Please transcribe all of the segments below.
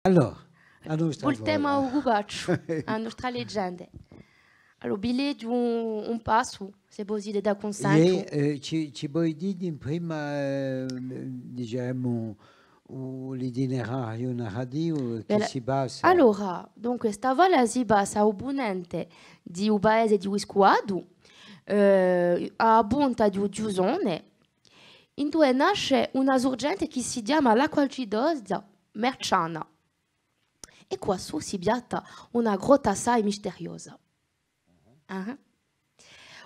Allora, a nostra Voltiamo volta. al gubaccio, a nostra leggenda. Allora, biglietto un passo, se possibile da consento. Ci vuoi dire prima, diciamo, l'itinerario narrativo che Bella. si basa? Allora, dunque, stavolta si basa a Ubunente di un paese di Wisquadu, a Bunta di Giusone, in cui nasce una sorgente che si chiama la Qualcidosa Merciana. E qua su si piatta una grotta assai misteriosa. Ah.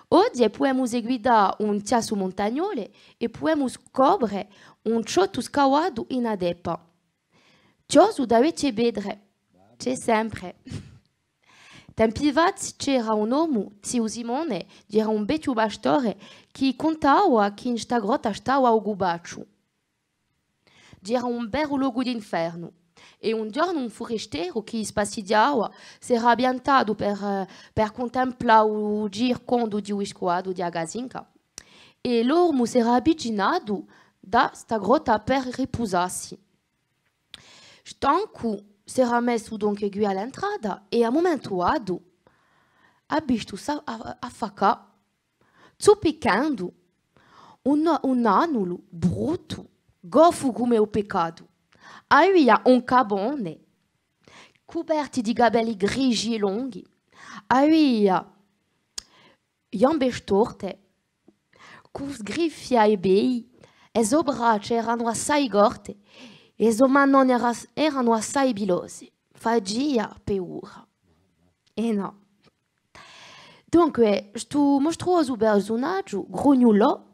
Oggi possiamo guidare un chiasso montagnole e possiamo scoprire un ciotto scavato in adepa. Ciò dovete vedere, c'è sempre. Tempi vazzi c'era un uomo, zio Simone, era un vecchio pastore, che contava che in sta grotta stava un gubaccio. Era un vero luogo d'inferno. E un giorno un forestiero che spaziava si era ambientato per contemplare il gircondo di un squadro di Agazinca. E l'uomo si era avvicinato da sta grotta per riposarsi. Stanco si era messo dunque qui all'entrata e a momento dato ha visto affaccare, zoppicando, un anolo brutto, goffo come un peccato. Aveva un cabone coperto di capelli grigi e lunghi. Aveva gambe storte, con sgriffi ai bei, e le braccia erano assai corte e le mani erano assai bilose. Faceva paura. E no. Dunque, questo mostruoso personaggio grugnolò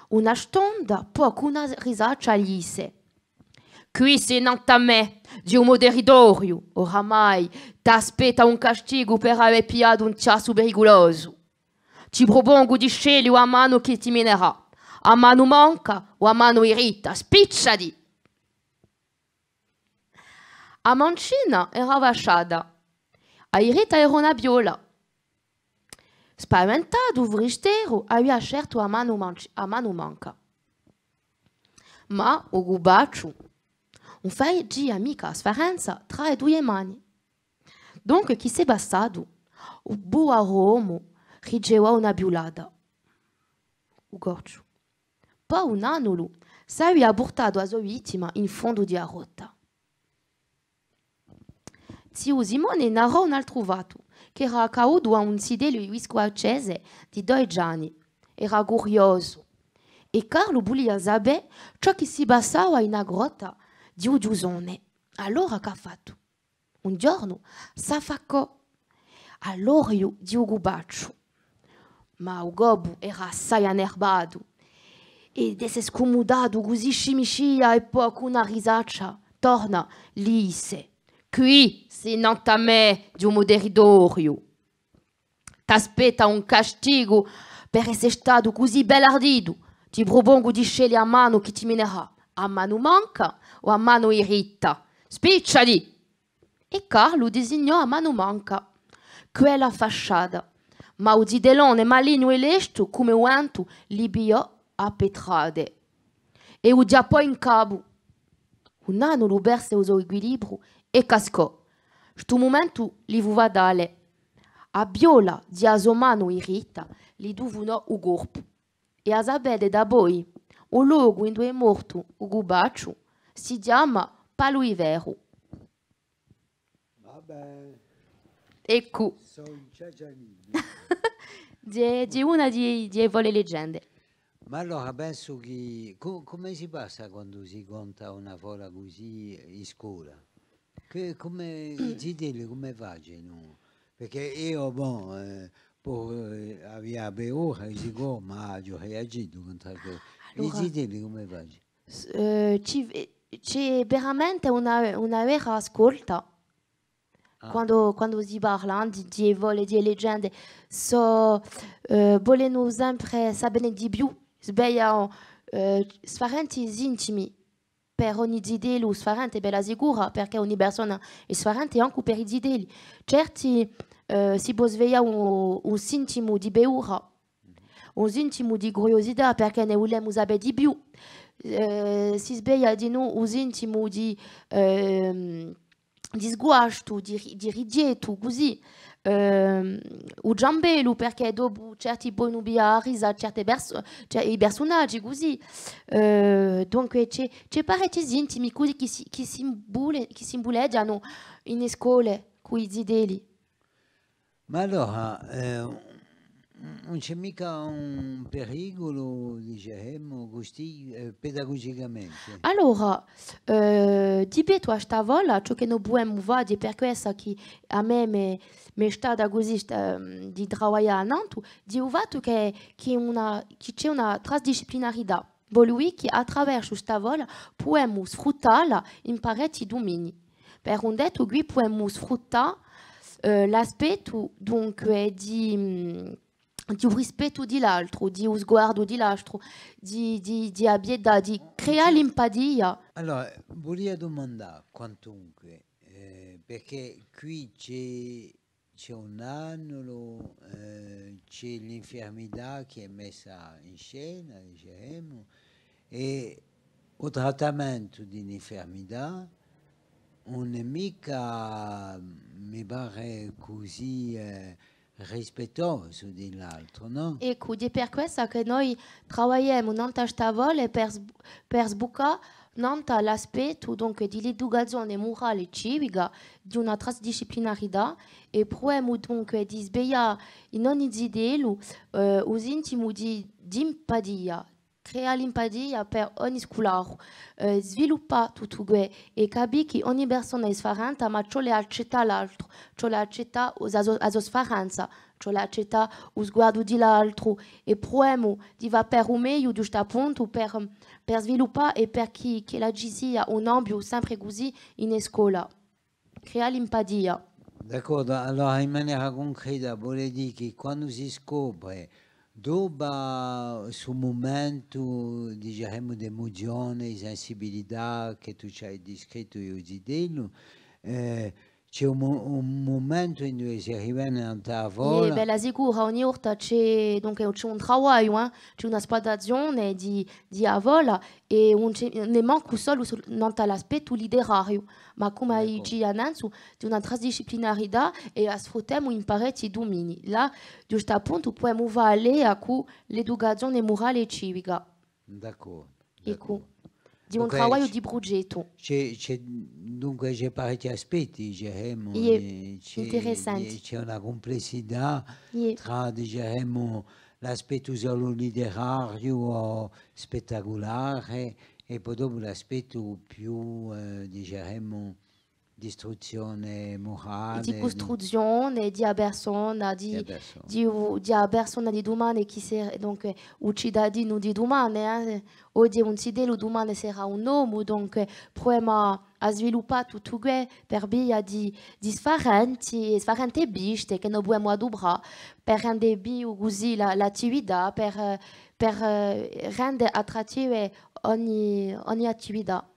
una stonda, poi con una risata gli disse: Qui sei nata a me, di un moderitorio, oramai t'aspetta un castigo per aver piato un chiasso pericoloso. Ti propongo di scegliere a mano che ti menerà, a mano manca o a mano irrita, spicciati! A mancina era vasciata, a irrita era una viola. Spaventato, il forestiero aveva scelto a mano manca. Ma o gubaccio un fai di amica sfarenza tra le due mani. Dunque, chi si è passato? O buon uomo riceveva una biolata. O gorcio. Poi un anolo si aveva portato la sua vittima in fondo di rotta. Zio Simone narrò un altro fatto, che era accaduto a un sidello viscoacese di 2 anni. Era curioso. E Carlo voleva sapere ciò che si passava in una grotta di Giusone. Allora che ha fatto? Un giorno s'affaccò all'orio di un gubaccio. Ma il gobbo era assai annerbato e si è scomodato così scimiscia e poi con una risaccia torna lì disse: Qui sei nata a me di un moderitorio. T'aspetta un castigo per essere stato così bellardito. Ti propongo di scegliere a mano che ti menerà, a mano manca o a mano irrita. Spicciati! E Carlo disegnò a mano manca quella fasciata, ma il zidelone maligno e lesto come un vento li biò a petrade. E il giappò in capo. Un anno lo perse il suo equilibrio e cascò. Sto momento li vuva dale. A biola di a sua mano irrita li duvunò il corpo. E a sapere da poi, o luogo in cui è morto il gubaccio si chiama Palo Ivero. Vabbè, Ecco, sono Ciacianini. di una di le leggende. Ma allora penso che come si passa quando si conta una favola così in scuola? Come i zitelli come facciano? Perché io, poi aveva paura, dico, ma ho reagito contro quello. I Allora, zitelli come facciano? c'è veramente una vera ascolta Ah, quando si parla di evole, di leggende. Vogliono sempre sapere di più, sbagliano sfarenti intimi per ogni zidello, sfarente per la sicura, perché ogni persona è sfarente anche per i zidelli. Certi si può svegliare un sintimo di paura, un sintimo di curiosità perché ne vogliamo sapere di più. Si sveglia di noi un sintimo di di sguardo, di ridietto, così. O giambello, perché dopo certi poi non bisogna risare cioè, i personaggi, così. Dunque, c'è parecchi intimi così che simboleggiano in scuole, con i zideli. Ma allora, non c'è mica un pericolo, diciamo così, pedagogicamente? Allora, ripeto a sta volta, ciò che non dobbiamo fare per questo che a me mi sta da così di lavorare a Nantes, di fatto che c'è una transdisciplinarità. Per lui che attraverso questa volta possiamo sfruttarla in parecchi domini. Per un detto qui possiamo sfruttare l'aspetto dunque di rispetto dell'altro, di sguardo dell'altro, di abbietà, di creare l'empatia. Allora, volevo domandare quantunque, perché qui c'è un annolo, c'è l'infermità che è messa in scena, diciamo, e il trattamento di un'infermità non è mica, mi pare così rispettoso dell'altro, no? Ecco, è per questo che noi lavoriamo in questa volta per sbucare l'aspetto dunque di l'educazione morale e civica di una transdisciplinarità e proviamo dunque di svegliare in ogni zidelo os intimo di empatia. Creare l'empatia per ogni scolaro, sviluppare tutto questo e capire che ogni persona è differente, ma ciò le accetta l'altro, ciò le accetta la sua differenza, ciò le accetta lo sguardo dell'altro e proviamo di va per un meglio di questo punto per sviluppare e per che la ci sia un ambito sempre così in scuola. Creare l'empatia. D'accordo, allora in maniera concreta vuole dire che quando si scopre dopo sul momento diciamo di emozione, di sensibilità che tu ci hai descritto io Zidello, c'è un momento in cui si arriva a E tavola. bella sicura, ogni volta c'è un lavoro, c'è una spadazione di avola e ne manca solo l'aspetto letterario, ma come hai D'accordo, detto innanzi, di una transdisciplinarità e la sfruttiamo in parecchi domini. Là, di questo punto, possiamo fare a l'educazione morale e civica. d'accordo, Ecco, d'accordo. di un Dunque lavoro di progetto. dunque c'è parecchi aspetti, diciamo, E interessante. c'è una complessità E tra diciamo, l'aspetto solo letterario o spettacolare e poi dopo l'aspetto più diciamo, di istruzione di morale costruzione di persona, della persona. di persona di domani che sarà donc un cittadino di domani, oggi un cittadino domani sarà un uomo, donc proviamo a sviluppare tutto questo per via di differenti viste che non dobbiamo adoperare per rendere più così l'attività, per rendere attrattive ogni attività.